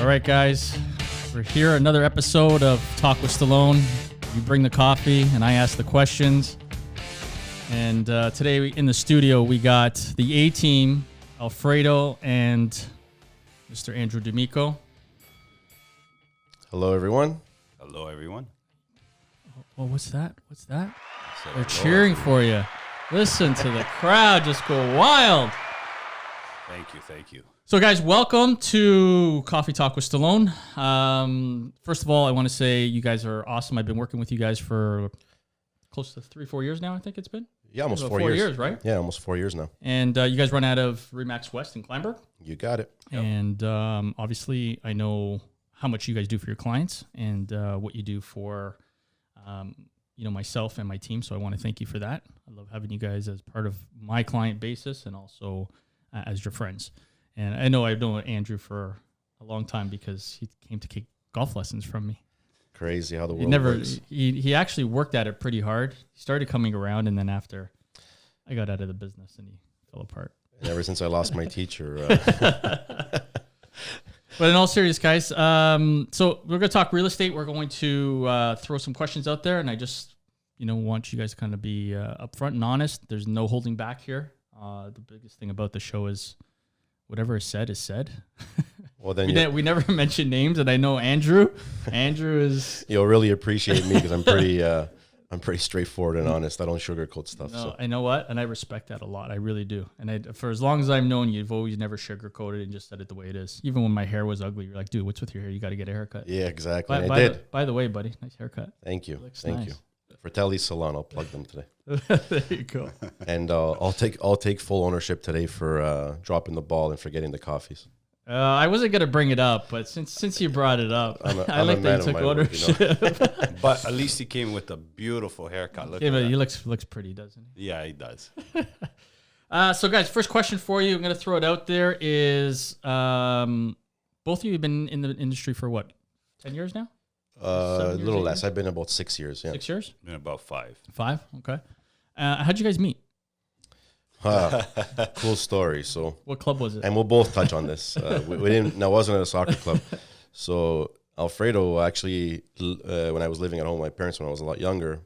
All right, guys, we're here. Another episode of Talk with Stallone. You bring the coffee, and I ask the questions. And today in the studio, we got the A-Team, Alfredo and Mr. Andrew D'Amico. Hello, everyone. Hello, everyone. Oh, what's that? What's that? They're cheering for you. Listen to the crowd just go wild. Thank you. So, guys, welcome to Coffee Talk with Stallone. First of all, I want to say you guys are awesome. I've been working with you guys for close to 3-4 years now, I think it's been. Yeah, almost 4 4 years. years, right? Yeah, almost 4 years now. And you guys run out of Remax West in Kleinburg. You got it. Yep. And obviously, I know how much you guys do for your clients and what you do for myself and my team. So I want to thank you for that. I love having you guys as part of my client basis and also as your friends. And I know I've known Andrew for a long time because he came to take golf lessons from me. Crazy how the world works. He actually worked at it pretty hard. He started coming around, and then after I got out of the business, and he fell apart. And ever since I lost my teacher. But in all seriousness, guys, so we're going to talk real estate. We're going to throw some questions out there, and I just want you guys to kind of be upfront and honest. There's no holding back here. The biggest thing about the show is whatever is said is said. Well, then we never mention names, and I know Andrew is. You'll really appreciate me because I'm pretty straightforward and honest. I don't sugarcoat stuff. No, so I know what, and I respect that a lot. I really do. And for as long as I've known you, you've always never sugarcoated and just said it the way it is. Even when my hair was ugly, you're like, "Dude, what's with your hair? You got to get a haircut." Yeah, exactly. I did. By the way, buddy, nice haircut. Thank you. Thank nice. you. Fratelli's Salon. I'll plug them today. There you go. And I'll take full ownership today for dropping the ball and forgetting the coffees. I wasn't gonna bring it up, but since you brought it up, I like that you took ownership. But at least he came with a beautiful haircut. Look Yeah, at but that. he looks pretty, doesn't he? Yeah, he does. So, guys, first question for you. I'm gonna throw it out there. Is both of you have been in the industry for what, 10 years now? A little less. I've been about 6 years. Yeah. 6 years? Been about 5. 5? Okay. How'd you guys meet? Cool story. So, What club was it? and we'll both touch on this. We didn't. No, it wasn't at a soccer club. So Alfredo actually, when I was living at home with my parents when I was a lot younger,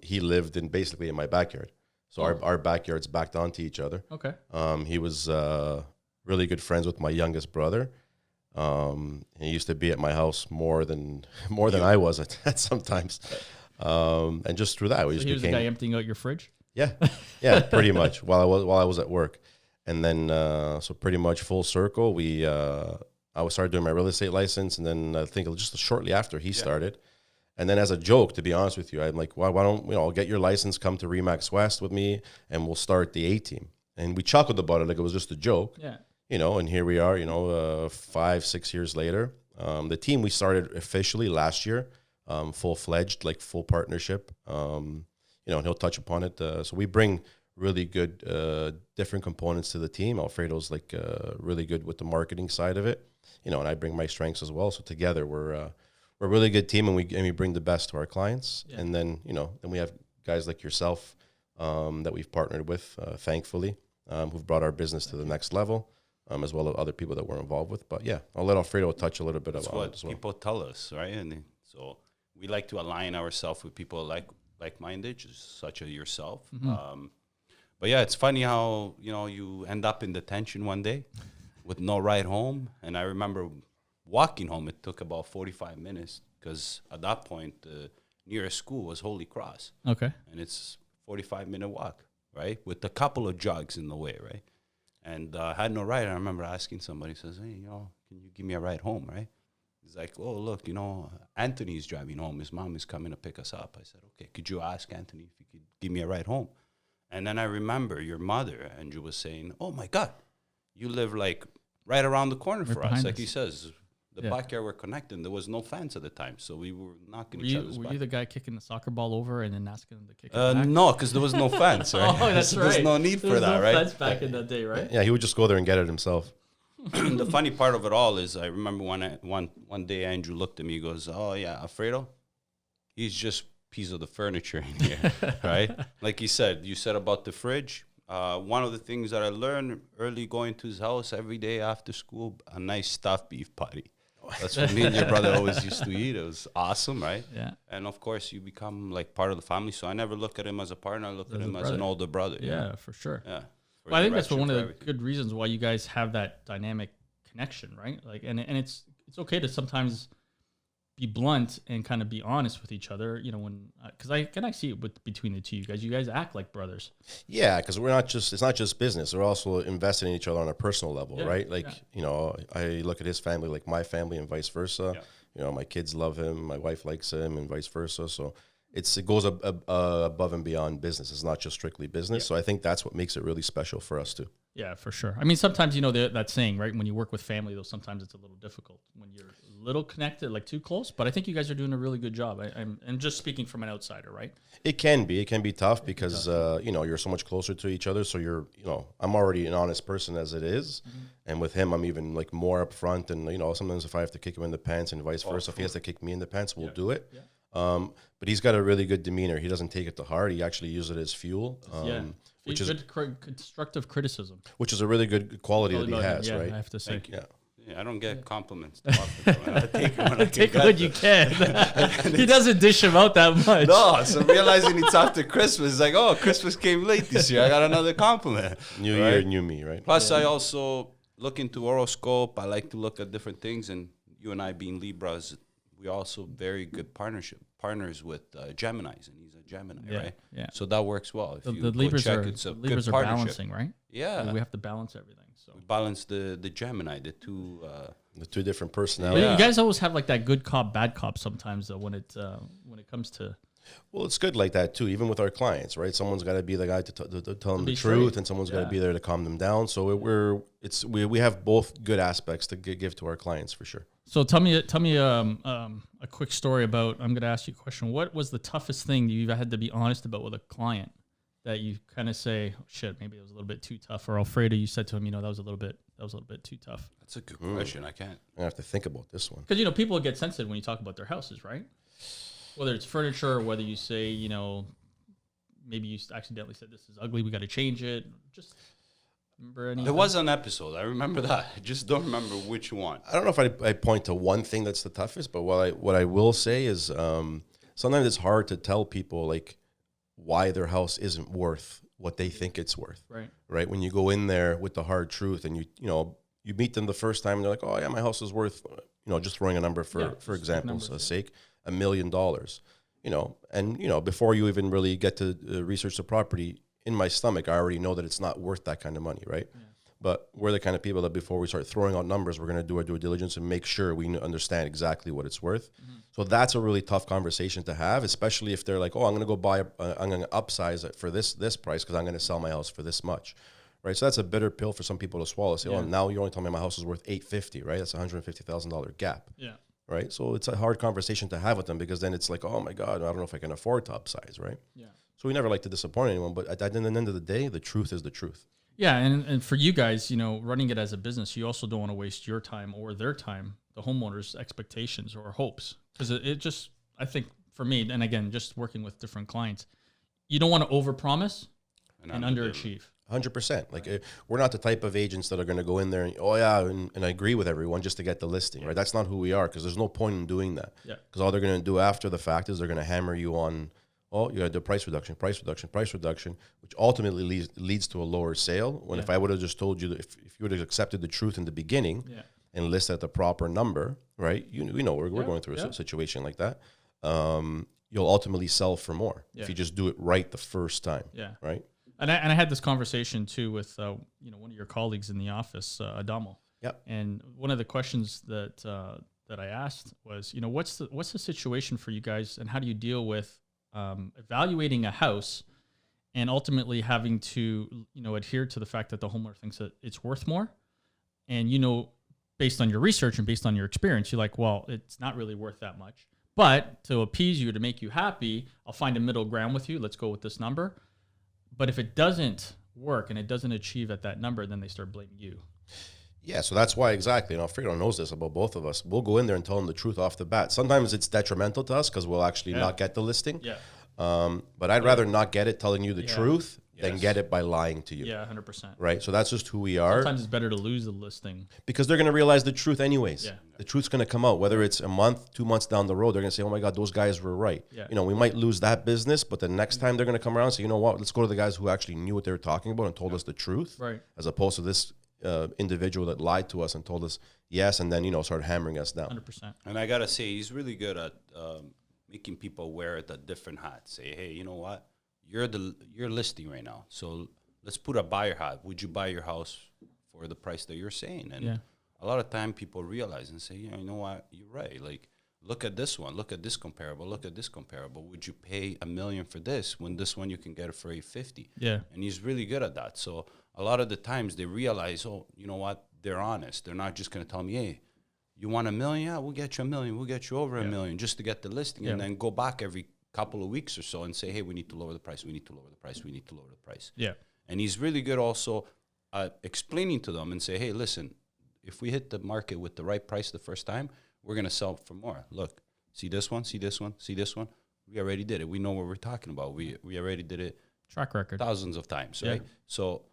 he lived basically in my backyard. So our backyards backed onto each other. Okay. He was really good friends with my youngest brother. He used to be at my house more than I was at sometimes. And just through that, we just He was the became. guy emptying out your fridge? Yeah, pretty much while I was at work, and then so pretty much full circle. I started doing my real estate license, and then I think just shortly after he started, and then as a joke, to be honest with you, I'm like, why don't I'll get your license, come to Remax West with me, and we'll start the A-Team. And we chuckled about it like it was just a joke, Yeah. And here we are, 5-6 years later. The team we started officially last year, full-fledged, like full partnership. And he'll touch upon it. So we bring really good different components to the team. Alfredo's really good with the marketing side of it, and I bring my strengths as well. So together we're a really good team, and we bring the best to our clients. Yeah. And then then we have guys like yourself that we've partnered with, thankfully, who've brought our business to the next level, as well as other people that we're involved with. But yeah, I'll let Alfredo touch a little bit about it as well. People tell us, right? And so we like to align ourselves with people like-minded, such as yourself. Mm-hmm. But yeah, it's funny how, you end up in detention one day with no ride home. And I remember walking home, it took about 45 minutes because at that point, the nearest school was Holy Cross. Okay. And it's 45-minute walk, right? With a couple of jogs in the way, right? And I had no ride. I remember asking somebody, says, hey, can you give me a ride home, right? He's like, oh, look, Anthony's driving home. His mom is coming to pick us up. I said, okay, could you ask Anthony if he could give me a ride home? And then I remember your mother, Andrew, was saying, oh, my God, you live right around the corner for us. Like he says, the backyard were connected. There was no fence at the time, so we were knocking each other's back. Were you the guy kicking the soccer ball over and then asking him to kick it back? No, because there was no fence, right? Oh, that's right. There's no need for that, right? There was no fence back in that day, right? Yeah, he would just go there and get it himself. The funny part of it all is I remember one day Andrew looked at me, he goes, oh, yeah, Alfredo, he's just piece of the furniture in here, right? Like you said about the fridge. One of the things that I learned early going to his house every day after school, a nice stuffed beef patty. That's what me and your brother always used to eat. It was awesome, right? Yeah. And of course, you become like part of the family. So I never look at him as a partner. I look at As a him as brother. an older brother. Yeah, for sure. Yeah. For Well, I think that's direction, one of for the everything. good reasons why you guys have that dynamic connection, right? Like, and it's okay to sometimes be blunt and kind of be honest with each other, you know, when, because I see it between the two you guys act like brothers. Yeah, because it's not just business. We're also investing in each other on a personal level, Yeah, right? Like, yeah. you know, I look at his family like my family and vice versa. Yeah. You know, my kids love him, my wife likes him, and vice versa. So it goes above and beyond business. It's not just strictly business. Yeah. So I think that's what makes it really special for us too. Yeah, for sure. I mean, sometimes, you know, that saying, right? When you work with family, though, sometimes it's a little difficult when you're a little connected, like too close. But I think you guys are doing a really good job. I'm just speaking from an outsider, right? It can be tough because, you know, you're so much closer to each other. So I'm already an honest person as it is. Mm-hmm. And with him, I'm even like more upfront. And, you know, sometimes if I have to kick him in the pants and vice versa, if he has to kick me in the pants, we'll do it. Yeah. But he's got a really good demeanor. He doesn't take it to heart. He actually uses it as fuel, which is good constructive criticism. a really good quality that he has, yeah, right? I have to say. Thank you. Yeah. Yeah, I don't get compliments too often. So I take it when I Take can what get you them. can. He doesn't dish him out that much. No, so realizing it's after Christmas, like, oh, Christmas came late this year. I got another compliment. New Right? year, new me, right? Plus, I also look into horoscope. I like to look at different things. And you and I being Libras, we also very good partners with Geminis. And he's a Gemini, Yeah, right? yeah. So that works well. If The you go Libras check, are, it's a Libras good are partnership. balancing, right? Yeah. We have to balance everything. So. We balance the Gemini, the two... The two different But personalities. Yeah. you guys always have like that good cop, bad cop sometimes, though, when it comes to Well, it's good like that too, even with our clients, right? Someone's got to be the guy to tell them be the truth, straight. and someone's got Yeah. to be there to calm them down. So we have both good aspects to give to our clients for sure. So tell me a quick story about. I'm going to ask you a question. What was the toughest thing you've had to be honest about with a client that you kind of say, oh, shit, maybe it was a little bit too tough? Or Alfredo, you said to him, you know, that was a little bit too tough. That's a good question. I can't... I have to think about this one. Because, you know, people get sensitive when you talk about their houses, right? Whether it's furniture or whether you say, you know, maybe you accidentally said this is ugly, we got to change it. Just remember any? There was an episode. I remember that. I just don't remember which one. I don't know if I point to one thing that's the toughest, but what I will say is sometimes it's hard to tell people like why their house isn't worth what they think it's worth. Right? When you go in there with the hard truth and you meet them the first time and they're like, oh yeah, my house is worth, just throwing a number for example's sake, $1 million. And before you even really get to research the property, in my stomach, I already know that it's not worth that kind of money, right? Yeah. But we're the kind of people that before we start throwing out numbers, we're going to do our due diligence and make sure we understand exactly what it's worth. Mm-hmm. So that's a really tough conversation to have, especially if they're like, oh, I'm going to go I'm going to upsize it for this price because I'm going to sell my house for this much, right? So that's a bitter pill for some people to swallow. Say, oh, now you're only telling me my house is worth $850,000, right? That's a $150,000 gap. Yeah. Right. So it's a hard conversation to have with them because then it's like, oh my God, I don't know if I can afford to upsize, right? Yeah. So we never like to disappoint anyone, but at the end of the day, the truth is the truth. Yeah, and for you guys, running it as a business, you also don't want to waste your time or their time, the homeowners' expectations or hopes. Because it just, I think for me, and again, just working with different clients, you don't want to overpromise and underachieve. 100%. Like we're not the type of agents that are going to go in there and I agree with everyone just to get the listing, right? That's not who we are because there's no point in doing that. Yeah. Because all they're going to do after the fact is they're going to hammer you on, you got to do price reduction, which ultimately leads to a lower sale. When if I would have just told you that if you would have accepted the truth in the beginning and listed at the proper number, right? We're going through a situation like that. You'll ultimately sell for more if you just do it right the first time. Yeah. Right. And I had this conversation too with one of your colleagues in the office, Adamo. Yep. And one of the questions that I asked was, what's the situation for you guys, and how do you deal with evaluating a house and ultimately having to adhere to the fact that the homeowner thinks that it's worth more, and based on your research and based on your experience, you're like, well, it's not really worth that much, but to appease you, to make you happy, I'll find a middle ground with you. Let's go with this number. But if it doesn't work and it doesn't achieve at that number, then they start blaming you. Yeah, so that's why exactly. Alfredo knows this about both of us. We'll go in there and tell them the truth off the bat. Sometimes it's detrimental to us because we'll actually not get the listing. Yeah. But I'd rather not get it telling you the truth than get it by lying to you. Yeah, 100%. Right. So that's just who we are. Sometimes it's better to lose the listing. Because they're going to realize the truth anyways. Yeah. The truth's going to come out, whether it's a month, 2 months down the road, they're going to say, oh my God, those guys were right. Yeah. You know, we might lose that business, but the next time they're going to come around and say, you know what, let's go to the guys who actually knew what they were talking about and told us the truth. Right. As opposed to this individual that lied to us and told us yes, and then, you know, started hammering us down. 100%. And I got to say, he's really good at making people wear the different hats. Say, hey, you know what? You're listing right now. So let's put a buyer hat. Would you buy your house for the price that you're saying? And a lot of time people realize and say, you know what? You're right. Like, look at this one. Look at this comparable. Look at this comparable. Would you pay $1 million for this when this one you can get it for $850? Yeah. And he's really good at that. So a lot of the times they realize, oh, you know what? They're honest. They're not just going to tell me, hey, you want $1 million? Yeah, we'll get you $1 million. We'll get you over $1 million just to get the listing, and then go back every couple of weeks or so and say, hey, we need to lower the price. We need to lower the price. We need to lower the price. Yeah. And he's really good also at explaining to them and say, hey, listen, if we hit the market with the right price the first time, we're going to sell for more. Look, see this one, see this one, see this one. We already did it. We know what we're talking about. We already did it Track record. thousands of times, right? So,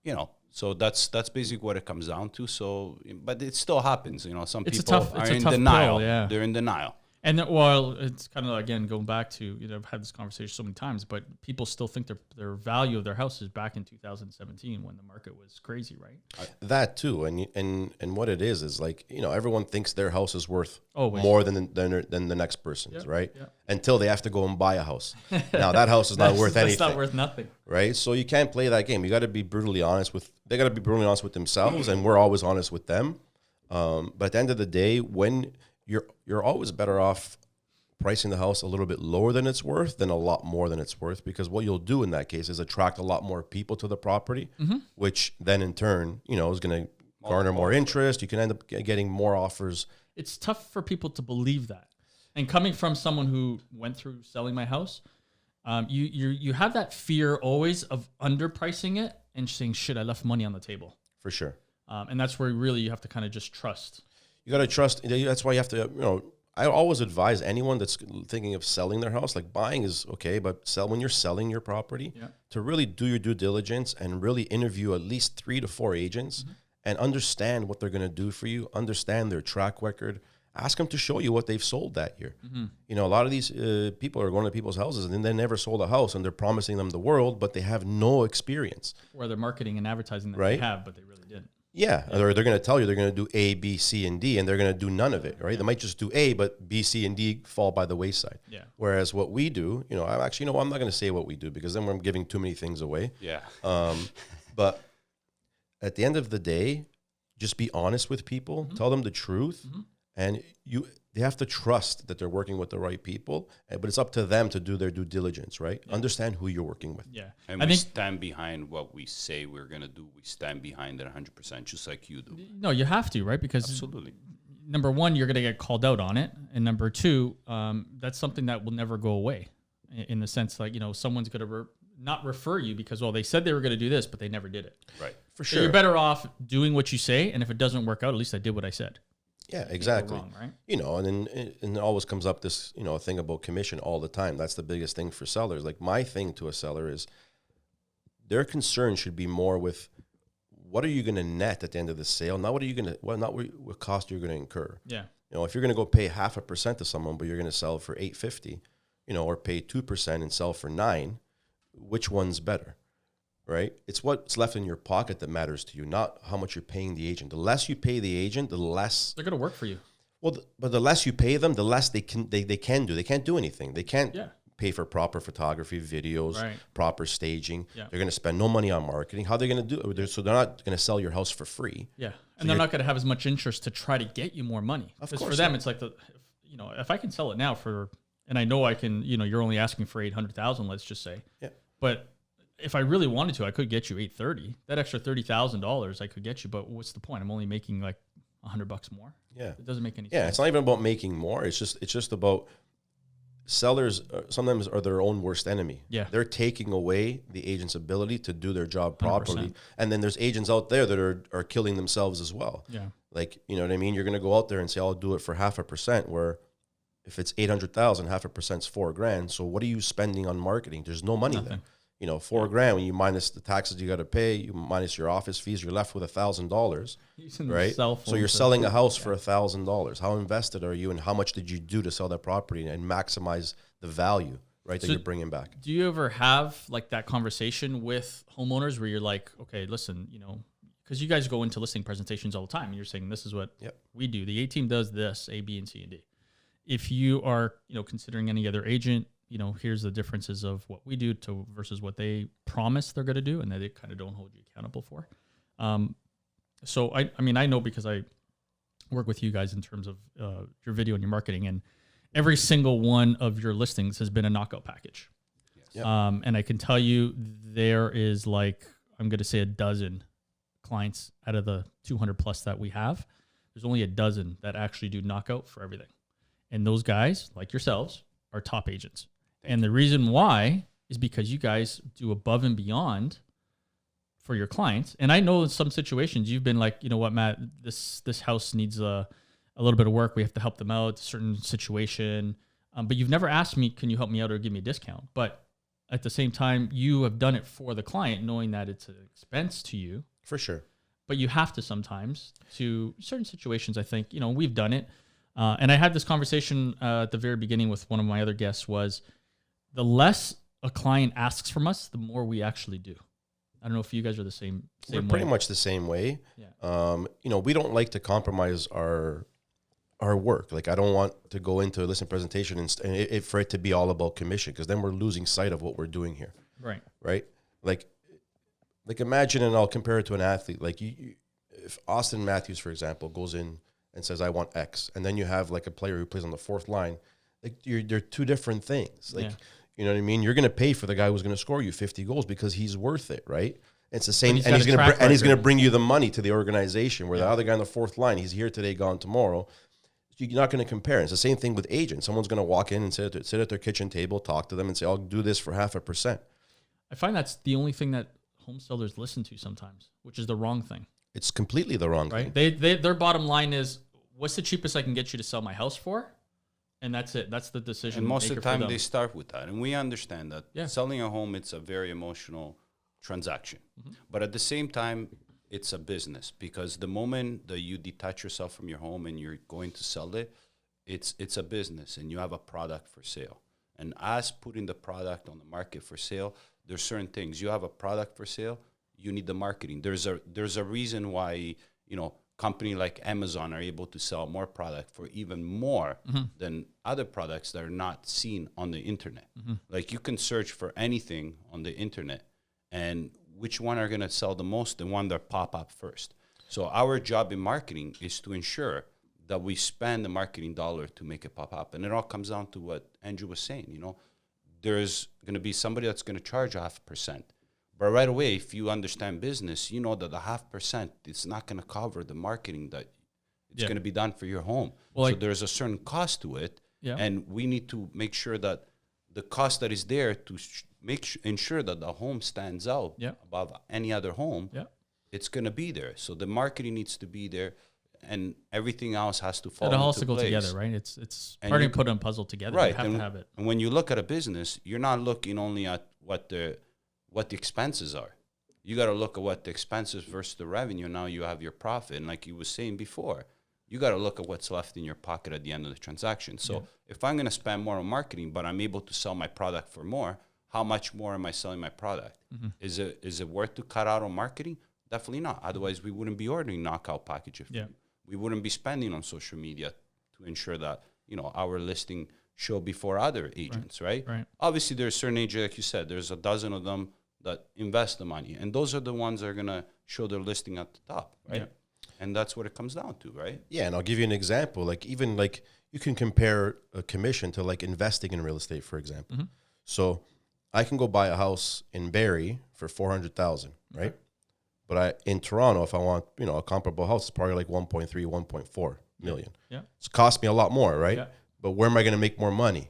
you know, so that's basically what it comes down to. So, but it still happens. You know, some people are in denial. They're in denial. And well, it's kind of, again, going back to, you know, I've had this conversation so many times, but people still think their value of their house is back in 2017 when the market was crazy, right? That too, and what it is like, you know, everyone thinks their house is worth Always. more than the next person's, right? Yeah. Until they have to go and buy a house. Now that house is not worth anything. It's not worth nothing, right? So you can't play that game. You got to be brutally honest with. They got to be brutally honest with themselves, and we're always honest with them. But at the end of the day, when you're always better off pricing the house a little bit lower than it's worth than a lot more than it's worth, because what you'll do in that case is attract a lot more people to the property, which then in turn, you know, is going to garner more interest. You can end up getting more offers. It's tough for people to believe that. And coming from someone who went through selling my house, you have that fear always of underpricing it and saying, shit, I left money on the table. For sure. And that's where really you have to kind of just trust. You got to trust. That's why you have to, you know, I always advise anyone that's thinking of selling their house, like buying is okay, but when you're selling your property, to really do your due diligence and really interview at least 3 to 4 agents and understand what they're going to do for you, understand their track record, ask them to show you what they've sold that year. You know, a lot of these people are going to people's houses and then they never sold a house and they're promising them the world, but they have no experience. Or they're marketing and advertising that they have, but they really didn't. Yeah, or they're going to tell you they're going to do A, B, C, and D, and they're going to do none of it, right? They might just do A, but B, C, and D fall by the wayside. Yeah. Whereas what we do, you know, I'm not going to say what we do because then we're giving too many things away. Yeah. But at the end of the day, just be honest with people, tell them the truth, and they have to trust that they're working with the right people, but it's up to them to do their due diligence, right? Yeah. Understand who you're working with. Yeah. And we stand behind what we say we're going to do. We stand behind it 100%, just like you do. No, you have to, right? Because absolutely. Number one, you're going to get called out on it. And number two, that's something that will never go away in the sense like, you know, someone's going to not refer you because, well, they said they were going to do this, but they never did it. Right. For sure. So you're better off doing what you say. And if it doesn't work out, at least I did what I said. Yeah, exactly. Wrong, right? You know, and it always comes up this, you know, thing about commission all the time. That's the biggest thing for sellers. Like my thing to a seller is their concern should be more with what are you going to net at the end of the sale, not what are you going to, not what cost you're going to incur. Yeah. You know, if you're going to go pay 0.5% to someone, but you're going to sell for $850, you know, or pay 2% and sell for $9, which one's better? Right? It's what's left in your pocket that matters to you, not how much you're paying the agent. The less you pay the agent, the less they're going to work for you. Well, but the less you pay them, the less they can do. They can't do anything. They can't pay for proper photography, videos, proper staging. Yeah. They're going to spend no money on marketing. How are they going to do it? So they're not going to sell your house for free. Yeah, and they're not going to have as much interest to try to get you more money. Because for them, it's like you know, if I can sell it now and I know I can, you know, you're only asking for 800,000, let's just say. Yeah. But if I really wanted to, I could get you 830. That extra $30,000 I could get you, but what's the point? I'm only making like $100 more. Yeah, it doesn't make any sense. Yeah, it's not even about making more. It's just about sellers. Sometimes are their own worst enemy. Yeah, they're taking away the agent's ability to do their job properly, 100%. And then there's agents out there that are killing themselves as well. Yeah, like you know what I mean. You're going to go out there and say, "I'll do it for 0.5%," where if it's 800,000, 0.5% is $4,000. So what are you spending on marketing? There's no money there. You know, $4,000 when you minus the taxes you got to pay, you minus your office fees, you're left with $1,000, right? So you're selling a house for $1,000. How invested are you, and how much did you do to sell that property and maximize the value, right, that you're bringing back? Do you ever have like that conversation with homeowners where you're like, okay, listen, you know, because you guys go into listing presentations all the time and you're saying this is what we do. The A team does this, A, B, and C, and D. If you are, you know, considering any other agent, you know, here's the differences of what we do to versus what they promise they're going to do and that they kind of don't hold you accountable for. So I mean, I know because I work with you guys in terms of your video and your marketing, and every single one of your listings has been a knockout package. Yes. And I can tell you there is like, I'm going to say a dozen clients out of the 200 plus that we have. There's only a dozen that actually do knockout for everything. And those guys, like yourselves, are top agents. And the reason why is because you guys do above and beyond for your clients. And I know in some situations you've been like, you know what, Matt, this house needs a little bit of work. We have to help them out, a certain situation. But you've never asked me, can you help me out or give me a discount? But at the same time, you have done it for the client, knowing that it's an expense to you. For sure. But you have to sometimes, to certain situations, I think, you know, we've done it. And I had this conversation at the very beginning with one of my other guests was, the less a client asks from us, the more we actually do. I don't know if you guys are the same We're way. pretty much the same way. Yeah. You know, we don't like to compromise our work. Like, I don't want to go into a listing presentation and for it to be all about commission, because then we're losing sight of what we're doing here. Right. Right. Like imagine, and I'll compare it to an athlete. Like if Austin Matthews, for example, goes in and says, I want X, and then you have like a player who plays on the fourth line, like they're two different things. Like, you know what I mean? You're going to pay for the guy who's going to score you 50 goals because he's worth it, right? It's the same, and he's going to bring you the money to the organization. Where the other guy on the fourth line, he's here today, gone tomorrow. You're not going to compare. It's the same thing with agents. Someone's going to walk in and sit at their kitchen table, talk to them, and say, "I'll do this for 0.5%." I find that's the only thing that home sellers listen to sometimes, which is the wrong thing. It's completely the wrong thing. Their bottom line is, what's the cheapest I can get you to sell my house for? And that's it. That's the decision. And most of the time they start with that. And we understand that selling a home, it's a very emotional transaction. Mm-hmm. But at the same time, it's a business, because the moment that you detach yourself from your home and you're going to sell it, it's a business and you have a product for sale. And as putting the product on the market for sale, there's certain things. You have a product for sale, you need the marketing. There's a reason why, you know, company like Amazon are able to sell more product for even more than other products that are not seen on the internet. Mm-hmm. Like, you can search for anything on the internet, and which one are going to sell the most? The one that pop up first. So our job in marketing is to ensure that we spend the marketing dollar to make it pop up. And it all comes down to what Andrew was saying. You know, there's going to be somebody that's going to charge 0.5%. But right away, if you understand business, you know that the 0.5%, it's not going to cover the marketing that it's going to be done for your home. Well, so there's a certain cost to it. Yeah. And we need to make sure that the cost that is there to ensure that the home stands out above any other home, it's going to be there. So the marketing needs to be there, and everything else has to fall into place. It all has to go together, right? It's part of putting a puzzle together. Right. You have to have it. And when you look at a business, you're not looking only at what the expenses are. You got to look at what the expenses versus the revenue. Now you have your profit. And like you was saying before, you got to look at what's left in your pocket at the end of the transaction. So if I'm going to spend more on marketing, but I'm able to sell my product for more, how much more am I selling my product? Mm-hmm. Is it worth to cut out on marketing? Definitely not. Otherwise, we wouldn't be ordering knockout packages. We wouldn't be spending on social media to ensure that, you know, our listing show before other agents, right? Obviously, there's certain agents, like you said, there's a dozen of them that invest the money, and those are the ones that are going to show their listing at the top, right? And that's what it comes down to, right? Yeah, and I'll give you an example. Like, even like you can compare a commission to like investing in real estate, for example. Mm-hmm. So I can go buy a house in Barrie for $400,000, right? But in Toronto, if I want, you know, a comparable house, it's probably like 1.3, 1.4 million. Yeah. It's cost me a lot more, right? Yeah. But where am I going to make more money,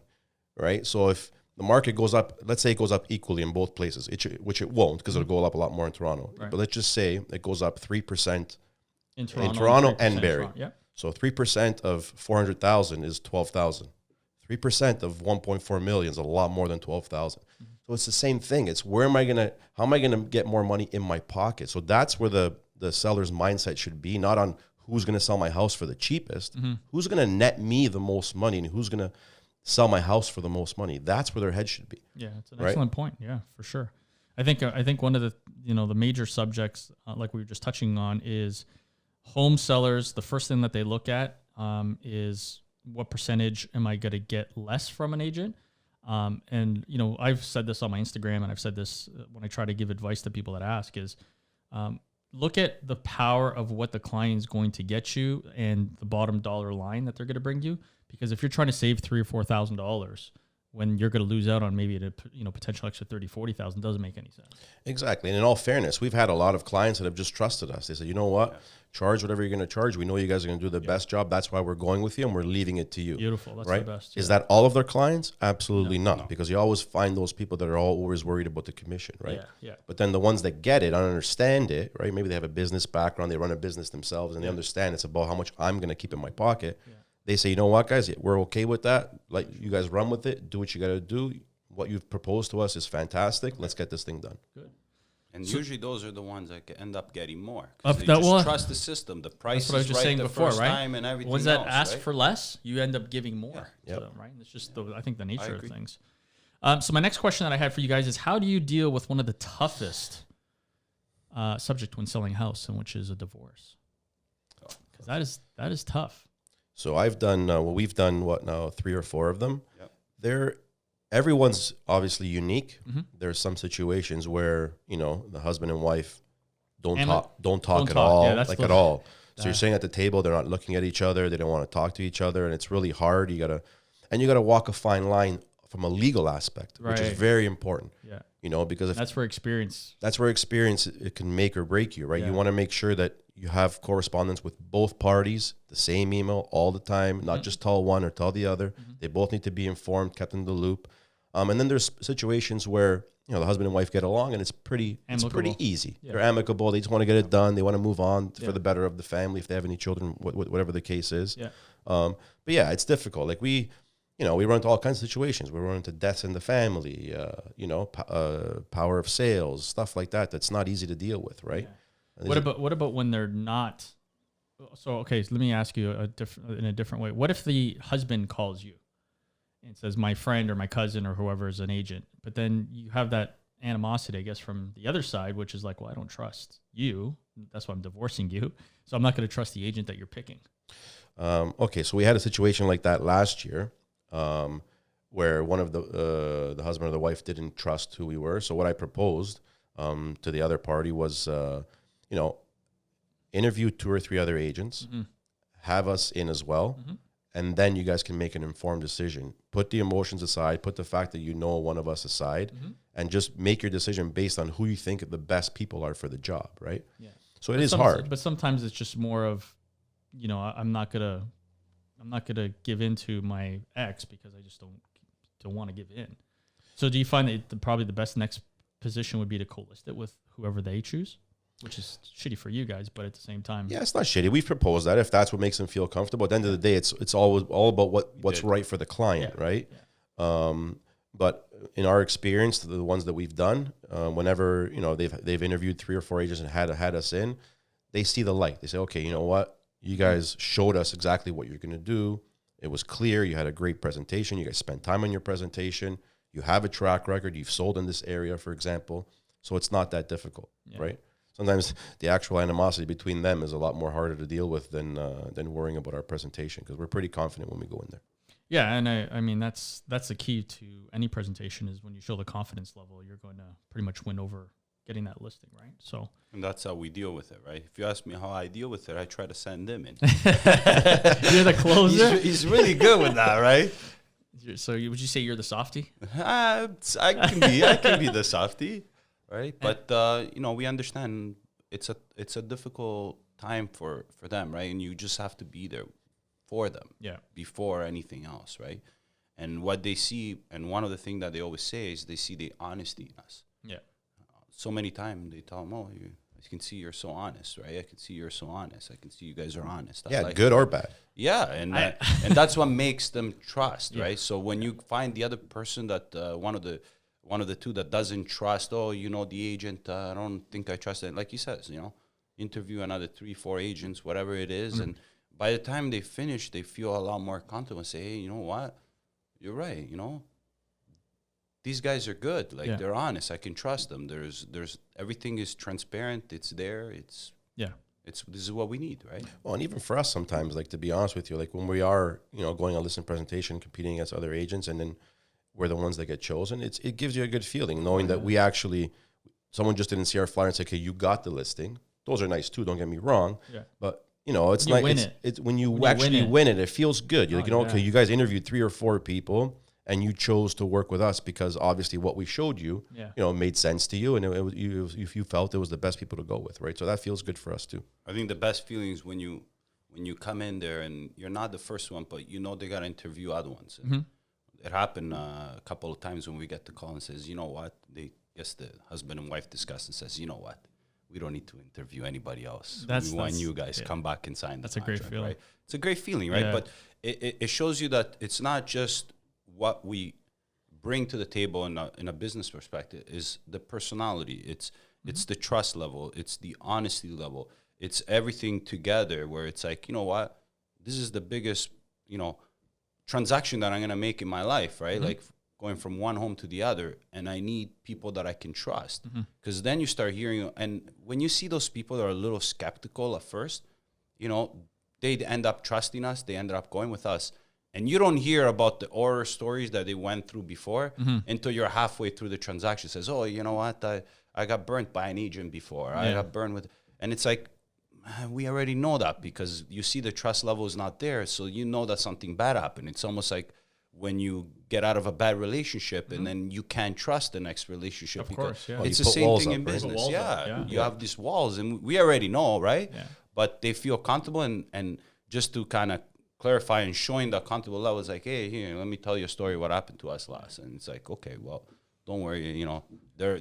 right? So if the market goes up, let's say it goes up equally in both places, which it won't, because it'll go up a lot more in Toronto. Right. But let's just say it goes up 3% in Toronto and Barrie. Yeah. So 3% of 400,000 is 12,000. 3% of 1.4 million is a lot more than 12,000. Mm-hmm. So it's the same thing. It's how am I going to get more money in my pocket? So that's where the seller's mindset should be, not on who's going to sell my house for the cheapest, who's going to net me the most money, and who's going to sell my house for the most money. That's where their head should be. Yeah, it's an excellent point. Yeah, for sure. I think one of the the major subjects, like we were just touching on, is home sellers. The first thing that they look at is what percentage am I going to get less from an agent. And I've said this on my Instagram, and I've said this when I try to give advice to people that ask is, look at the power of what the client is going to get you and the bottom dollar line that they're going to bring you. Because if you're trying to save $3,000 or $4,000 when you're going to lose out on maybe a potential extra $30,000-$40,000, doesn't make any sense. Exactly. And in all fairness, we've had a lot of clients that have just trusted us. They said, you know what, charge whatever you're going to charge. We know you guys are going to do the best job. That's why we're going with you, and we're leaving it to you. Beautiful. That's right? the best. Is that all of their clients? Absolutely not, because you always find those people that are always worried about the commission, right? Yeah. But then the ones that get it, understand it, right? Maybe they have a business background, they run a business themselves, and they understand it's about how much I'm going to keep in my pocket. Yeah. They say, you know what, guys, we're okay with that. Like, you guys run with it. Do what you got to do. What you've proposed to us is fantastic. Let's get this thing done. Good. And usually those are the ones that end up getting more. They just trust the system. The price is right the first time and everything else. Ones that ask for less, you end up giving more to them, right? It's just, I think, the nature of things. So my next question that I had for you guys is, how do you deal with one of the toughest subject when selling a house, and which is a divorce? Because that is tough. So we've done 3 or 4 of them. Yep. Everyone's obviously unique. Mm-hmm. There's some situations where, the husband and wife don't talk at all, at all. So you're sitting at the table, they're not looking at each other, they don't want to talk to each other, and it's really hard. You gotta walk a fine line from a legal aspect, which is very important. Yeah. Because that's where experience it can make or break you, right? Yeah. You want to make sure that you have correspondence with both parties, the same email all the time, not just tell one or tell the other. Mm-hmm. They both need to be informed, kept in the loop. And then there's situations where, the husband and wife get along, and it's pretty easy. Yeah. They're amicable. They just want to get it done. They want to move on for the better of the family, if they have any children, whatever the case is. Yeah. But yeah, it's difficult. Like we run into all kinds of situations. We run into deaths in the family, power of sales, stuff like that. That's not easy to deal with, right? Yeah. What about when they're not? So okay, so let me ask you in a different way. What if the husband calls you and says, my friend or my cousin or whoever is an agent, but then you have that animosity, I guess, from the other side, which is like, well, I don't trust you. That's why I'm divorcing you. So I'm not going to trust the agent that you're picking. Okay, so we had a situation like that last year, where one of the husband or the wife didn't trust who we were. So what I proposed to the other party was, interview 2 or 3 other agents, have us in as well, and then you guys can make an informed decision. Put the emotions aside, put the fact that one of us aside, and just make your decision based on who you think the best people are for the job, right? Yeah. So it is hard. But sometimes it's just more of, I'm not gonna give in to my ex because I just don't want to give in. So do you find that probably the best next position would be to co-list it with whoever they choose? Which is shitty for you guys, but at the same time, yeah, it's not shitty. We've proposed that if that's what makes them feel comfortable. At the end of the day, it's all about what's right for the client, right? Yeah. But in our experience, the ones that we've done, whenever they've interviewed 3 or 4 agents and had us in, they see the light. They say, okay, you know what? You guys showed us exactly what you're going to do. It was clear. You had a great presentation. You guys spent time on your presentation. You have a track record. You've sold in this area, for example. So it's not that difficult, right? Sometimes the actual animosity between them is a lot more harder to deal with than worrying about our presentation, because we're pretty confident when we go in there. Yeah, and I mean that's the key to any presentation, is when you show the confidence level, you're going to pretty much win over getting that listing, right? So, and that's how we deal with it, right? If you ask me how I deal with it, I try to send them in. You're the closer. He's really good with that, right? So would you say you're the softie? I can be the softie. Right, but we understand it's a difficult time for them, right? And you just have to be there for them, before anything else, right? And what they see, and one of the things that they always say is they see the honesty in us. Yeah. So many times they tell them, "Oh, I can see you're so honest, right? I can see you're so honest. I can see you guys are honest." Yeah, good or bad. Yeah, and and that's what makes them trust, right? So when you find the other person that one one of the two that doesn't trust, oh, you know, the agent, I don't think I trust it. Like he says, you know, interview another 3-4 agents, whatever it is. And by the time they finish, they feel a lot more comfortable and say, hey, you know what? You're right. You know, these guys are good. Like they're honest. I can trust them. There's everything is transparent. It's there. This is what we need, right? Well, and even for us sometimes, like, to be honest with you, like when we are, you know, going on listing presentation, competing against other agents, and then we're the ones that get chosen, it gives you a good feeling knowing that we actually, someone just didn't see our flyer and say, okay, you got the listing. Those are nice too, don't get me wrong. Yeah. But, you know, it's like, it's when you actually win it, it feels good. You're like, you know, okay, you guys interviewed 3 or 4 people and you chose to work with us because obviously what we showed you, you know, made sense to you, and you felt it was the best people to go with, right? So that feels good for us too. I think the best feeling is when you come in there and you're not the first one, but you know they got to interview other ones. It happened a couple of times when we get the call and says, you know what, they guess the husband and wife discuss and says, you know what, we don't need to interview anybody else. We want you guys come back and sign. That's a great feeling, right? It's a great feeling, right? But it shows you that it's not just what we bring to the table in a business perspective. Is the personality. It's the trust level. It's the honesty level. It's everything together where it's like, you know what, this is the biggest, you know, transaction that I'm going to make in my life, right? Like going from one home to the other, and I need people that I can trust. Because then you start hearing, and when you see those people that are a little skeptical at first, you know, they end up trusting us. They ended up going with us. And you don't hear about the horror stories that they went through before until you're halfway through the transaction. It says, oh, you know what? I got burnt by an agent before. I got burned with, and it's like, we already know that because you see the trust level is not there. So you know that something bad happened. It's almost like when you get out of a bad relationship and then you can't trust the next relationship. Of course, yeah. It's the same thing in business. You have these walls, and we already know, right? But they feel comfortable, and just to kind of clarify and showing the comfortable level is like, hey, here, let me tell you a story what happened to us last. And it's like, okay, well, don't worry, you know, they're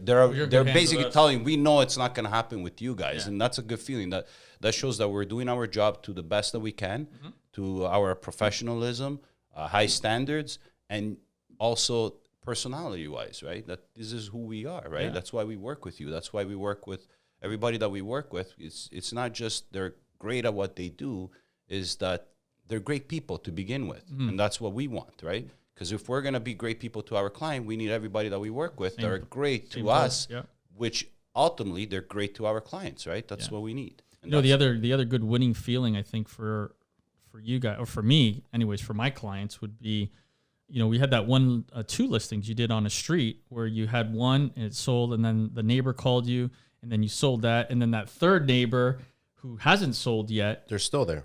basically telling, we know it's not going to happen with you guys. And that's a good feeling. That shows that we're doing our job to the best that we can, to our professionalism, high standards, and also personality-wise, right? That this is who we are, right? That's why we work with you. That's why we work with everybody that we work with. It's not just they're great at what they do, is that they're great people to begin with. And that's what we want, right? Because if we're going to be great people to our client, we need everybody that we work with that are great to us, which ultimately they're great to our clients, right? That's what we need. And you know, the other good winning feeling, I think, for you guys, or for me, anyways, for my clients would be, you know, we had that 2 listings you did on a street where you had one and it sold, and then the neighbor called you, and then you sold that, and then that third neighbor who hasn't sold yet, they're still there,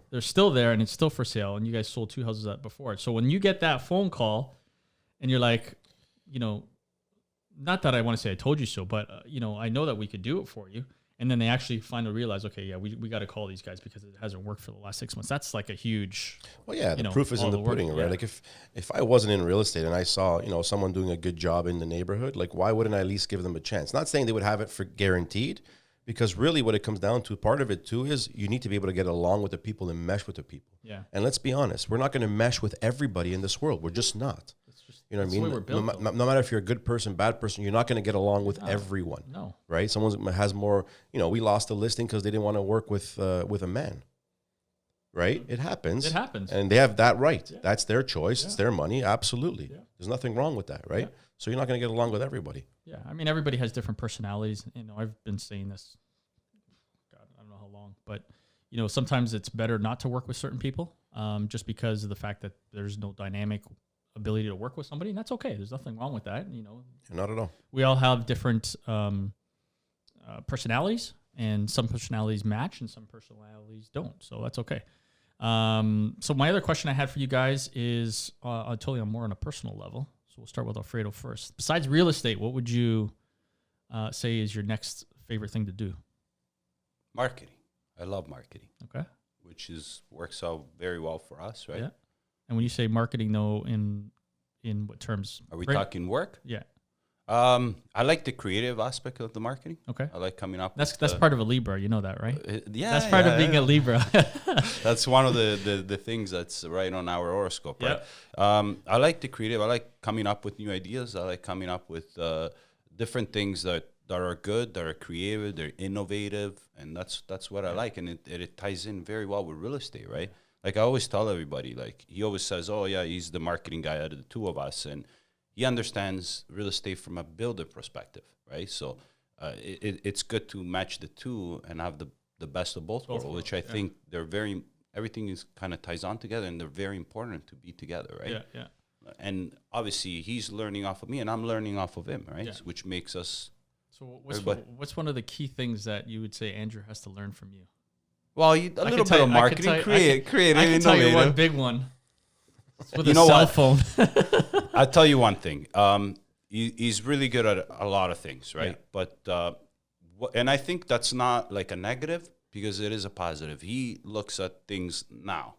and it's still for sale, and you guys sold 2 houses before. So when you get that phone call and you're like, you know, not that I want to say I told you so, but you know, I know that we could do it for you. And then they actually finally realize, okay, yeah, we got to call these guys because it hasn't worked for the last 6 months. That's like a huge. Well, yeah, the proof is in the pudding, right? Like if I wasn't in real estate and I saw, you know, someone doing a good job in the neighborhood, like why wouldn't I at least give them a chance? Not saying they would have it for guaranteed, because really what it comes down to, part of it too, is you need to be able to get along with the people and mesh with the people. Yeah. And let's be honest, we're not going to mesh with everybody in this world. We're just not. You know what I mean? No matter if you're a good person, bad person, you're not going to get along with everyone. No. Right? Someone has more, you know, we lost a listing because they didn't want to work with a man. Right? It happens. It happens. And they have that right. Yeah. That's their choice. Yeah. It's their money. Absolutely. Yeah. There's nothing wrong with that, right? Yeah. So you're not going to get along with everybody. Yeah. I mean, everybody has different personalities. You know, I've been saying this, God, I don't know how long, but, you know, sometimes it's better not to work with certain people just because of the fact that there's no dynamic ability to work with somebody, and that's okay. There's nothing wrong with that. You know, not at all. We all have different personalities, and some personalities match and some personalities don't. So that's okay. So my other question I had for you guys is totally on more on a personal level. So we'll start with Alfredo first. Besides real estate, what would you say is your next favorite thing to do? Marketing. I love marketing. Okay. Which works out very well for us, right? Yeah. And when you say marketing, though, in what terms? Are we talking work? Yeah. I like the creative aspect of the marketing. Okay. I like coming up. That's with, part of a Libra. You know that, right? Yeah, That's part of being a Libra. That's one of the things that's right on our horoscope, right? Yep. I like the creative. I like coming up with new ideas. I like coming up with different things that are good, that are creative, they're innovative, and that's what I like. And it ties in very well with real estate, right? Like I always tell everybody, like he always says, oh yeah, he's the marketing guy out of the two of us, and he understands real estate from a builder perspective, right? So it's good to match the two and have the best of both worlds, which I think everything is kind of ties on together, and they're very important to be together, right? Yeah. And obviously he's learning off of me and I'm learning off of him, right? Yeah. Which makes us. So what's one of the key things that you would say Andrew has to learn from you? Well, a little bit of marketing, creative, I can tell you one big one. With you a know cell what? phone. I'll tell you one thing. He's really good at a lot of things, right? Yeah. But and I think that's not like a negative because it is a positive. He looks at things now,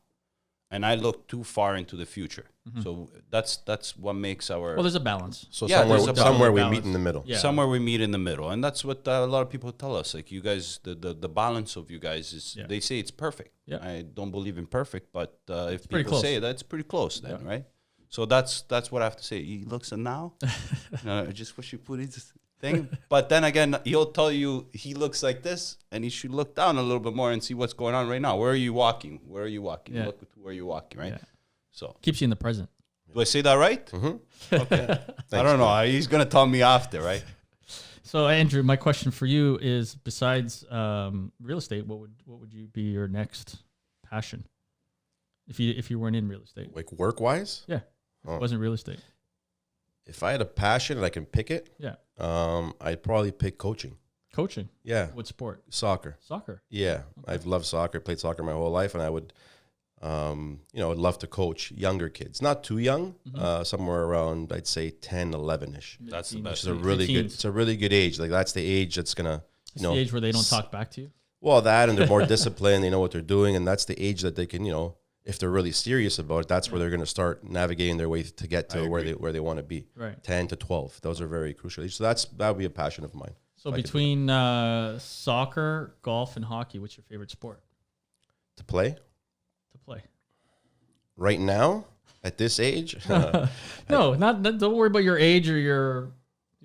and I look too far into the future. Mm-hmm. So that's what makes our. Well, there's a balance. So Yeah, somewhere we balance. meet in the middle. Yeah. Somewhere we meet in the middle, and that's what a lot of people tell us. Like you guys, the balance of you guys is. Yeah. They say it's perfect. Yeah. I don't believe in perfect, but if pretty people close. say that's pretty close, then Yeah. right. So that's what I have to say. He looks at now. I just wish you put his thing. But then again, he'll tell you he looks like this, and he should look down a little bit more and see what's going on right now. Where are you walking? Where are you walking? Yeah. Look where you're walking, right? Yeah. So Keeps you in the present. do I say that right? Mm-hmm. Okay. I don't know. He's gonna tell me after, right? So Andrew, my question for you is: besides real estate, what would you be your next passion? If you weren't in real estate, Like work wise, yeah, it wasn't real estate. if I had a passion and I can pick it, Yeah, I'd probably pick coaching. coaching. Yeah, What sport? soccer. Soccer. Yeah, I've loved soccer. Played soccer my whole life, and I would, I'd love to coach younger kids. Not too young, somewhere around I'd say 10, 11ish. That's the Mid-teens. best. It's a really good. Teens. It's a really good age. Like that's the age that's gonna, It's the age where they don't talk back to you. Well, that and they're more disciplined. They know what they're doing, and that's the age that they can, if they're really serious about it, that's where they're going to start navigating their way to get to where they want to be. Right. 10 to 12, those are very crucial. So that would be a passion of mine. So between soccer, golf, and hockey, what's your favorite sport To play to play? right now at this age, No, not. Don't worry about your age or your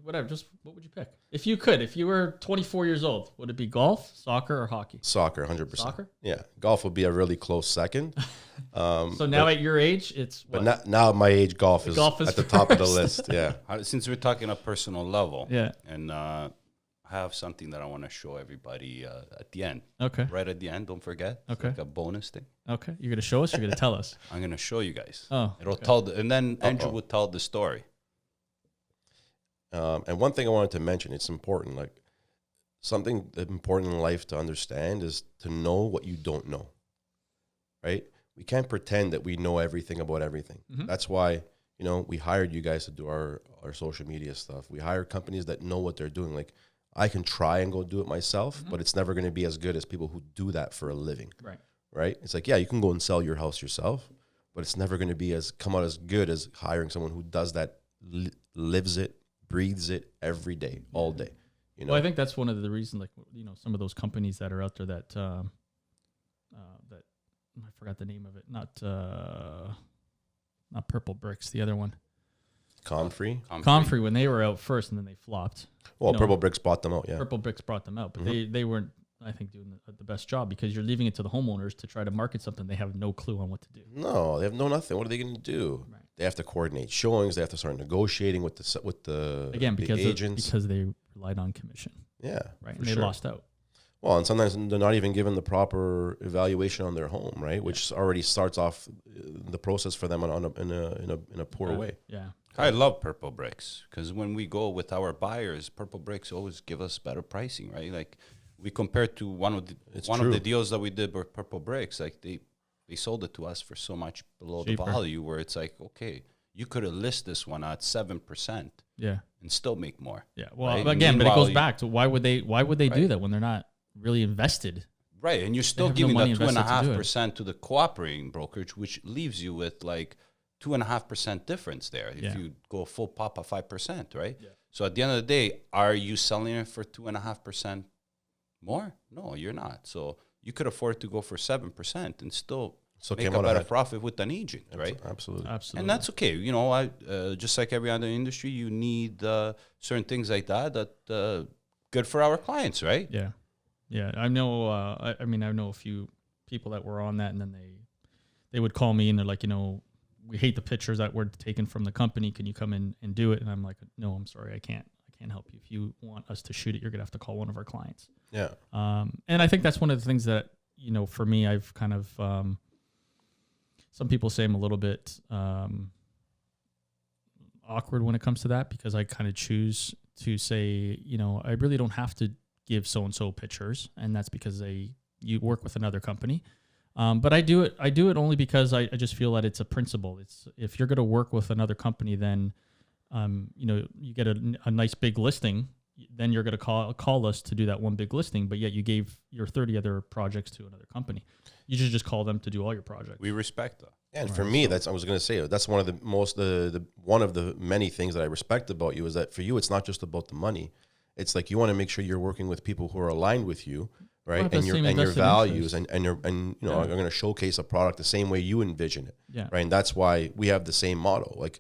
whatever. Just what would you pick if you could? If you were 24 years old, would it be golf, soccer, or hockey? soccer, 100%. Soccer. Yeah, golf would be a really close second. So now at your age, it's what? But now at my age, golf is Golf is at the top of the first. list. Yeah. Since we're talking a personal level, Yeah. and I have something that I want to show everybody at the end. Okay. Right at the end, don't forget. It's Okay. like a bonus thing. Okay. You're gonna show us. You're gonna tell us. I'm gonna show you guys. Oh, It'll okay. tell, and then Andrew will tell the story. And one thing I wanted to mention, it's important, like something important in life to understand is to know what you don't know, right? We can't pretend that we know everything about everything. Mhm. That's why, we hired you guys to do our social media stuff. We hire companies that know what they're doing. Like I can try and go do it myself, but it's never going to be as good as people who do that for a living, Right. right? It's like, yeah, you can go and sell your house yourself, but it's never going to come out as good as hiring someone who does that, lives it, breathes it every day, all day. Well, I think that's one of the reasons, like, some of those companies that are out there that that I forgot the name of it. Not Purple Bricks, the other one. Comfrey. Comfrey, when they were out first and then they flopped. Well, Purple Bricks bought them out, yeah. Purple Bricks brought them out, but they weren't, I think, doing the best job because you're leaving it to the homeowners to try to market something they have no clue on what to do. No, they have nothing. What are they going to do? Right. They have to coordinate showings. They have to start negotiating with the Again, the because agents. because they relied on commission, Yeah, right? for And they sure. lost out. Well, and sometimes they're not even given the proper evaluation on their home, right? Which already starts off the process for them in a poor way. Yeah. I love Purple Bricks because when we go with our buyers, Purple Bricks always give us better pricing, right? Like we compared to one of the deals that we did with Purple Bricks, like they sold it to us for so much below Cheaper. the value where it's like, okay, you could have listed this one at 7% Yeah. and still make more. Yeah. Well, Right? again, but it Meanwhile, goes back to why would they do that when they're not really invested? Right, and you're still have no giving money that invested to do it. 2.5% to the cooperating brokerage, which leaves you with like 2.5% difference there if Yeah. you go full pop of 5%, right? Yeah. So at the end of the day, are you selling it for 2.5% more? No, you're not. So you could afford to go for 7% and still make a better profit with an agent, right? Absolutely. And that's okay. You know, just like every other industry, you need certain things like that good for our clients, right? Yeah. Yeah. I know, I mean, I know a few people that were on that, and then they would call me and they're like, you know, we hate the pictures that were taken from the company. Can you come in and do it? And I'm like, no, I'm sorry. I can't help you. If you want us to shoot it, you're going to have to call one of our clients. Yeah. And I think that's one of the things that, you know, for me, I've kind of, some people say I'm a little bit awkward when it comes to that, because I kind of choose to say, you know, I really don't have to give so-and-so pictures. And that's because you work with another company. But I do it only because I just feel that it's a principle. It's, if you're going to work with another company, then, you know, you get a nice big listing, then you're going to call us to do that one big listing, but yet you gave your 30 other projects to another company. You should just call them to do all your projects. We respect that. And for me, I was going to say, that's one of one of the many things that I respect about you, is that for you, it's not just about the money. It's like, you want to make sure you're working with people who are aligned with you, right? Well, and your values, and you know, are going to showcase a product the same way you envision it. Yeah. Right. And that's why we have the same model. Like,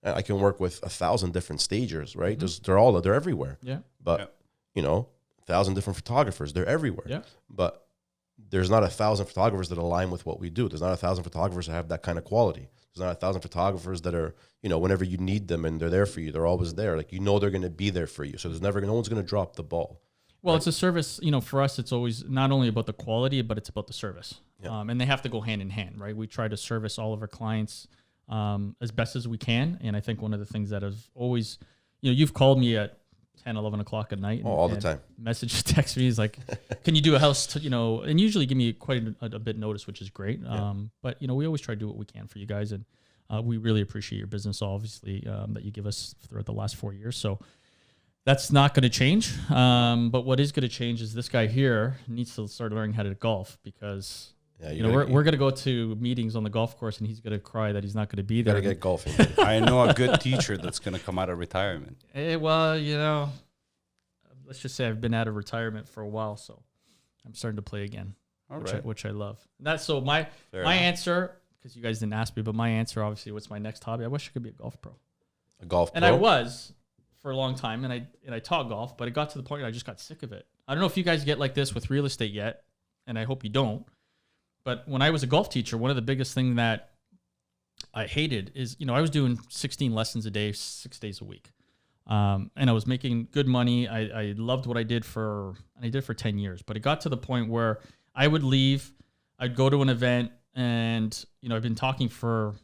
I can work with 1,000 different stagers, right? Mm-hmm. They're everywhere. Yeah. But you know, 1,000 different photographers, they're everywhere. Yeah. But there's not 1,000 photographers that align with what we do. There's not 1,000 photographers that have that kind of quality. There's not 1,000 photographers that are, you know, whenever you need them and they're there for you, they're always there. Like, you know, they're going to be there for you. So no one's going to drop the ball. Well, it's a service, you know, for us, it's always not only about the quality, but it's about the service. Yeah. And they have to go hand in hand, right? We try to service all of our clients as best as we can. And I think one of the things that has always, you know, you've called me at 10, 11 o'clock at night. All the time. Text me is like, can you do a house, you know, and usually give me quite a bit notice, which is great. Yeah. But, you know, we always try to do what we can for you guys. And we really appreciate your business, obviously, that you give us throughout the last 4 years. So that's not going to change. But what is going to change is this guy here needs to start learning how to golf, because you know, we're going to go to meetings on the golf course and he's going to cry that he's not going to be there. Got to get golfing. I know a good teacher that's going to come out of retirement. Hey, well, you know, let's just say I've been out of retirement for a while, so I'm starting to play again, which I love. That's so my answer, because you guys didn't ask me, but my answer, obviously, what's my next hobby? I wish I could be a golf pro. A golf pro? And I was for a long time, and I taught golf, but it got to the point where I just got sick of it. I don't know if you guys get like this with real estate yet, and I hope you don't. But when I was a golf teacher, one of the biggest things that I hated is, you know, I was doing 16 lessons a day, 6 days a week. And I was making good money. I loved what I did for 10 years. But it got to the point where I would leave, I'd go to an event, and, you know, I've been talking for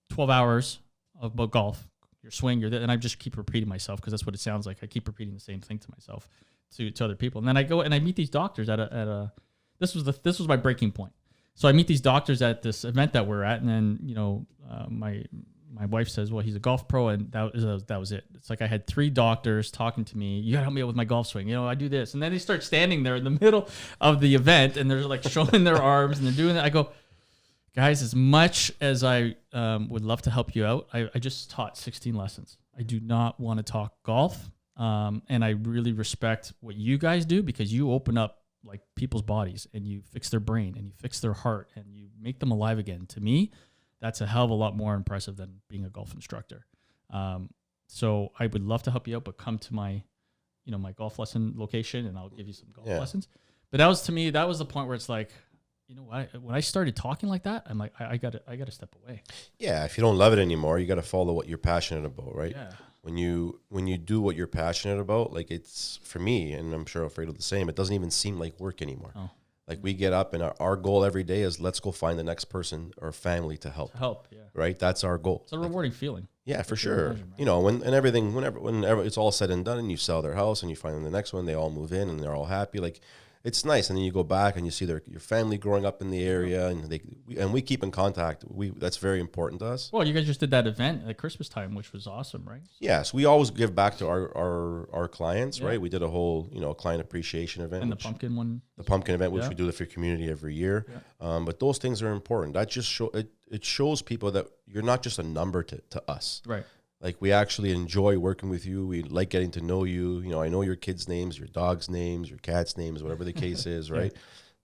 12 hours about golf, your swing, and I just keep repeating myself, because that's what it sounds like. I keep repeating the same thing to myself, to other people. And then I go and I meet these doctors at a this was my breaking point. So I meet these doctors at this event that we're at, and then, you know, my wife says, well, he's a golf pro, and that was it. It's like I had 3 doctors talking to me. You gotta help me out with my golf swing. You know, I do this. And then they start standing there in the middle of the event, and they're like showing their arms, and they're doing that. I go, guys, as much as I would love to help you out, I just taught 16 lessons. I do not want to talk golf. And I really respect what you guys do, because you open up like people's bodies, and you fix their brain, and you fix their heart, and you make them alive again. To me, that's a hell of a lot more impressive than being a golf instructor. So I would love to help you out, but come to my, you know, my golf lesson location, and I'll give you some golf lessons. But that was, to me, that was the point where it's like, you know what? When I started talking like that, I'm like, I got to step away. Yeah, if you don't love it anymore, you got to follow what you're passionate about, right? Yeah. When you do what you're passionate about, like, it's, for me, and I'm sure Alfredo the same, it doesn't even seem like work anymore. Oh. Like, we get up, and our goal every day is, let's go find the next person or family to help. Yeah. Right? That's our goal. It's a rewarding feeling. Yeah, for sure. Right? You know, whenever it's all said and done, and you sell their house and you find them the next one, they all move in and they're all happy. Like, it's nice. And then you go back and you see your family growing up in the area, and we keep in contact. That's very important to us. Well, you guys just did that event at Christmas time, which was awesome, right? Yes, we always give back to our clients, right? We did a whole, you know, client appreciation event. And the pumpkin one. The pumpkin event, which we do for your community every year. Yeah. But those things are important. That just it shows people that you're not just a number to us. Right. Like, we actually enjoy working with you. We like getting to know you. You know, I know your kids' names, your dogs' names, your cats' names, whatever the case is, right?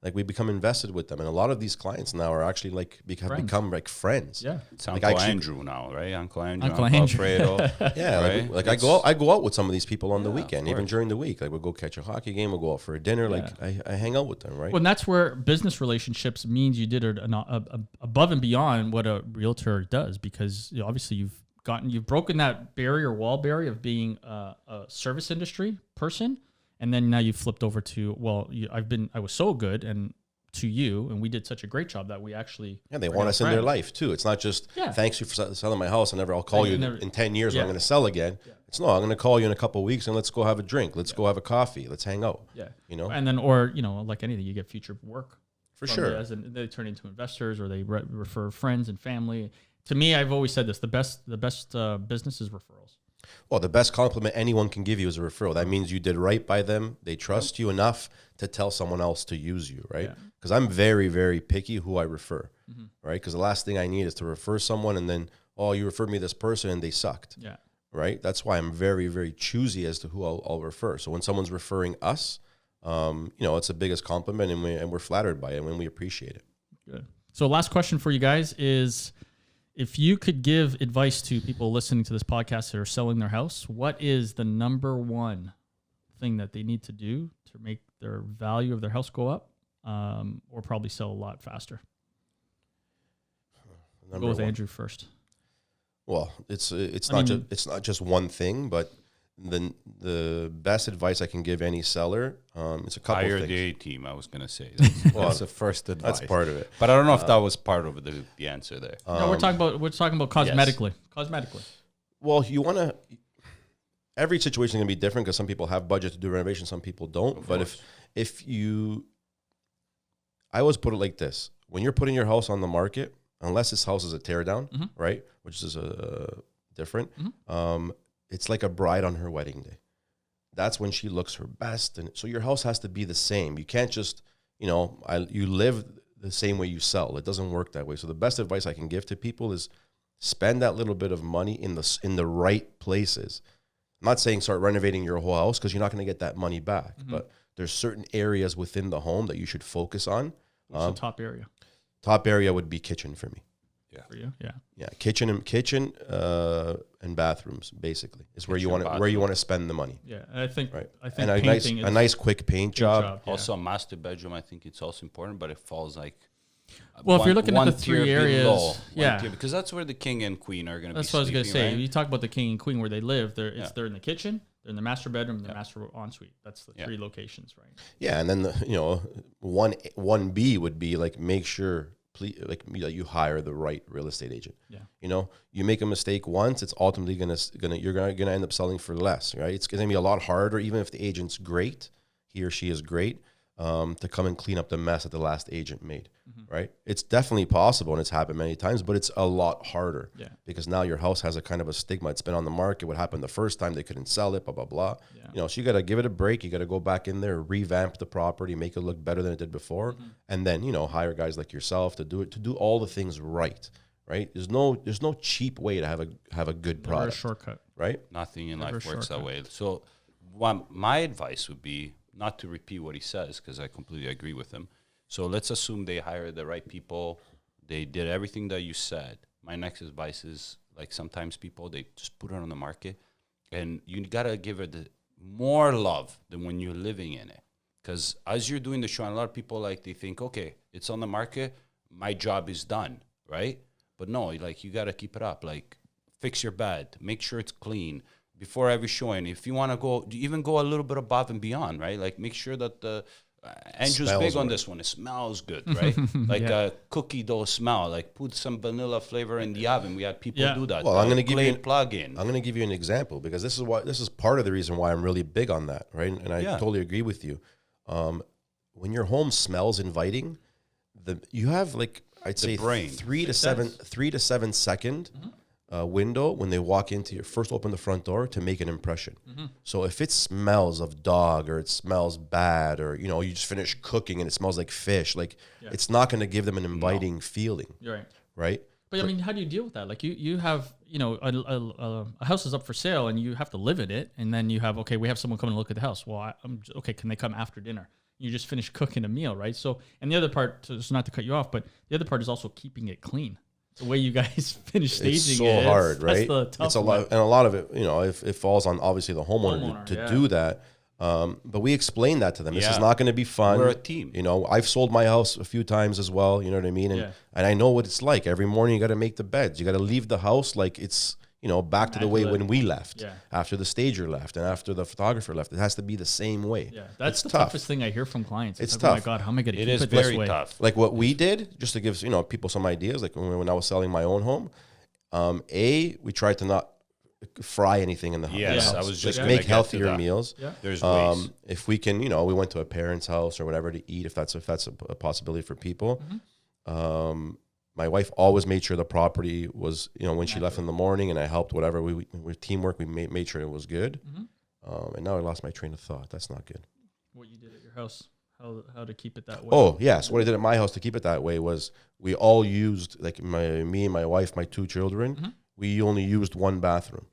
Like, we become invested with them. And a lot of these clients now are actually like, have become like friends. Yeah. It's Like, Uncle actually, Andrew now, right? Uncle Andrew, Uncle Uncle Andrew. Alfredo. yeah, right? like I go out with some of these people on the Yeah, weekend, of even course. during the week. Like, we'll go catch a hockey game, we'll go out for a dinner. Like, I hang out with them, right? Well, and that's where business relationships means you did it above and beyond what a realtor does, because obviously you've broken that wall barrier of being a service industry person, and then now you've flipped over to, well, I was so good and to you, and we did such a great job that we actually they want us in their life too. It's not just thanks you for selling my house, and I'll call you in 10 years when I'm going to sell again. It's no, I'm going to call you in a couple of weeks and let's go have a drink. Let's go have a coffee. Let's hang out. Yeah. You know? And then, or, like anything, you get future work. For sure. They turn into investors, or they refer friends and family. To me, I've always said this: the best business is referrals. Well, the best compliment anyone can give you is a referral. That means you did right by them. They trust you enough to tell someone else to use you, right? Because I'm very, very picky who I refer, right? Because the last thing I need is to refer someone and then, oh, you referred me this person and they sucked, right? That's why I'm very, very choosy as to who I'll refer. So when someone's referring us, it's the biggest compliment, and we're flattered by it, and we appreciate it. Good. So last question for you guys is, if you could give advice to people listening to this podcast that are selling their house, what is the number one thing that they need to do to make their value of their house go up, or probably sell a lot faster? I'll go with Andrew first. Well, it's not just one thing, but the best advice I can give any seller, it's a couple of things. Hire the A team, I was going to say. That's the first advice. That's part of it. But I don't know if that was part of the answer there. No, we're talking about cosmetically. Yes. Cosmetically. Well, every situation is going to be different, because some people have budget to do renovation, some people don't. But I always put it like this: when you're putting your house on the market, unless this house is a tear down, right, which is different, it's like a bride on her wedding day. That's when she looks her best. And so your house has to be the same. You can't just, you live the same way you sell. It doesn't work that way. So the best advice I can give to people is spend that little bit of money in the right places. I'm not saying start renovating your whole house, because you're not going to get that money back. But there's certain areas within the home that you should focus on. What's the top area? Top area would be kitchen for me. Yeah. For you? Yeah. Yeah, kitchen and bathrooms basically is where you want to spend the money. Yeah, I think and a nice quick paint job. Also, a master bedroom, I think it's also important, but it falls like. Well, if you're looking at the three areas, because that's where the king and queen are going to be. That's what I was going to say. Right? You talk about the king and queen where they live. They're in the kitchen, they're in the master bedroom, and the master ensuite. That's the three locations, right? Yeah, and then 1B would be like, make sure you hire the right real estate agent. Yeah. You make a mistake once, it's ultimately you're gonna end up selling for less, right? It's gonna be a lot harder, even if the agent's great, he or she is great, to come and clean up the mess that the last agent made, right? It's definitely possible, and it's happened many times, but it's a lot harder because now your house has a kind of a stigma. It's been on the market. What happened the first time, they couldn't sell it, blah, blah, blah. So you got to give it a break. You got to go back in there, revamp the property, make it look better than it did before. And then, hire guys like yourself to do all the things right. There's no cheap way to have a good product. Never a shortcut. Right? Nothing in life works that way. So my advice would be not to repeat what he says, because I completely agree with him. So let's assume they hired the right people. They did everything that you said. My next advice is, like, sometimes people, they just put it on the market, and you got to give it more love than when you're living in it. Because as you're doing the show, and a lot of people, like, they think, okay, it's on the market, my job is done, right? But no, like, you got to keep it up. Like, fix your bed, make sure it's clean before every showing. If you want to go a little bit above and beyond, right? Like, make sure that the Andrew's big on this one. It smells good, right? Like a cookie dough smell. Like, put some vanilla flavor in the oven. We had people do that. Well, I'm going to give you plug-in. I'm going to give you an example, because this is part of the reason why I'm really big on that, right? And I totally agree with you. When your home smells inviting, you have, like, I'd say 3 to 7 second window when they walk into first open the front door to make an impression. So if it smells of dog, or it smells bad, or you just finished cooking and it smells like fish, like it's not going to give them an inviting feeling. You're right. Right? But I mean, how do you deal with that? Like you have, you know, a house is up for sale and you have to live in it. And then you have, okay, we have someone come and look at the house. Well, okay, can they come after dinner? You just finished cooking a meal, right? So, and the other part, just not to cut you off, but the other part is also keeping it clean. The way you guys finish staging it's so hard, right? That's the tough it's a lot, and a lot of it, you know, it falls on obviously the homeowner to do that. But we explain that to them. This is not going to be fun. We're a team. You know, I've sold my house a few times as well. You know what I mean? And I know what it's like. Every morning you got to make the beds. You got to leave the house like it's, you know, back to the way when we left, after the stager left and after the photographer left. It has to be the same way. Yeah, that's the tough. toughest thing I hear from clients. It's like, tough. Oh my God, how am I going to keep it this way? It is very tough. Like what we did, just to give, you know, people some ideas, like when I was selling my own home, we tried to not fry anything in the house. Yes, I was just like make healthier meals. Yeah. There's ways. If we can, you know, we went to a parent's house or whatever to eat, if that's a possibility for people. My wife always made sure the property was, you know, when she left in the morning, and I helped whatever we teamwork. We made sure it was good. And now I lost my train of thought. That's not good. What you did at your house, how to keep it that way? Oh yes, what I did at my house to keep it that way was we all used, like me and my wife, my 2 children. We only used 1 bathroom.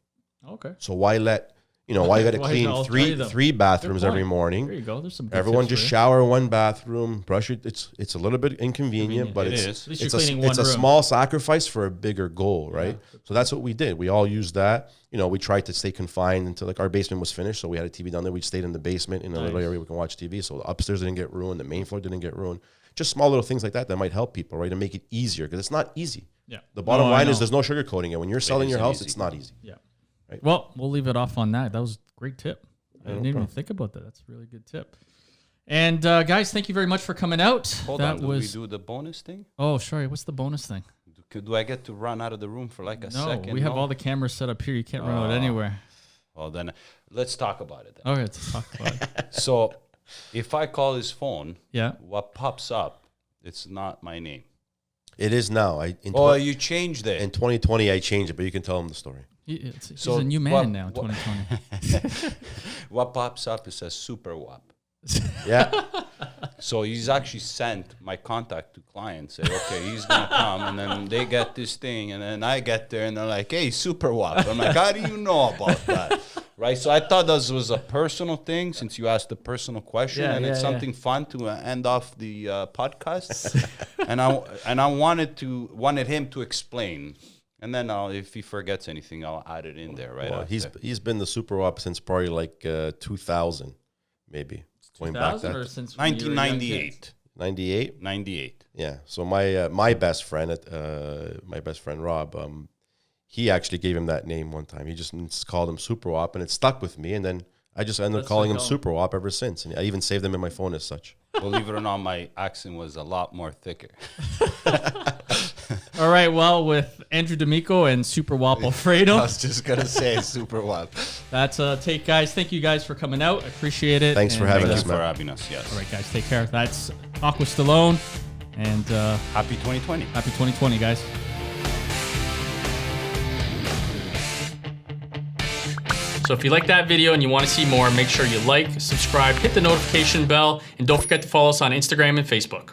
Okay. So why let, you know, why you got to clean three bathrooms every morning? There you go. There's some good Everyone tips just for you. shower 1 bathroom, brush it. It's a little bit inconvenient, but It it's is. At least you're it's cleaning one a room. small sacrifice for a bigger goal, right? So that's what we did. We all used that. You know, we tried to stay confined until like our basement was finished, so we had a TV down there. We stayed in the basement in a little area we can watch TV, so the upstairs didn't get ruined, the main floor didn't get ruined. Just small little things like that might help people, right, and make it easier, because it's not easy. Yeah. The bottom line is there's no sugarcoating it. When you're selling your house, easy. it's not easy. Yeah. Right. Well, we'll leave it off on that. That was a great tip. I didn't even think about that. That's a really good tip. And guys, thank you very much for coming out. Hold on, did we do the bonus thing? Oh, sorry. What's the bonus thing? Do I get to run out of the room for like a second? No, we have all the cameras set up here. You can't run out anywhere. Well, then let's talk about it then. Okay, let's talk about it. So if I call his phone, Yeah. what pops up, it's not my name. It is now. You changed it. In 2020, I changed it, but you can tell them the story. He's So a new man what- now, what- 2020. What pops up, it says Super WAP. Yeah. So he's actually sent my contact to clients, say, okay, he's going to come, and then they get this thing, and then I get there, and they're like, hey, Super WAP. I'm like, how do you know about that? Right? So I thought this was a personal thing, since you asked a personal question, and it's something fun to end off the podcast. and I wanted him to explain. And then if he forgets anything, I'll add it in there, right? Well, he's been the Super WAP since probably like 2000, maybe. Going back that or since when you were young kids? 98. 98. Yeah. So my best friend Rob, he actually gave him that name one time. He just called him Super WAP, and it stuck with me. And then I just ended up calling him Super WAP ever since. And I even saved him in my phone as such. Believe it or not, my accent was a lot more thicker. All right, well, with Andrew D'Amico and Super WAP Alfredo. I was just going to say Super WAP. That's a take, guys. Thank you guys for coming out. I appreciate it. Thanks for having us, Thank you man. for having us, yes. All right, guys, take care. That's Talk with Stallone. And Happy 2020. happy 2020, guys. So if you like that video and you want to see more, make sure you like, subscribe, hit the notification bell, and don't forget to follow us on Instagram and Facebook.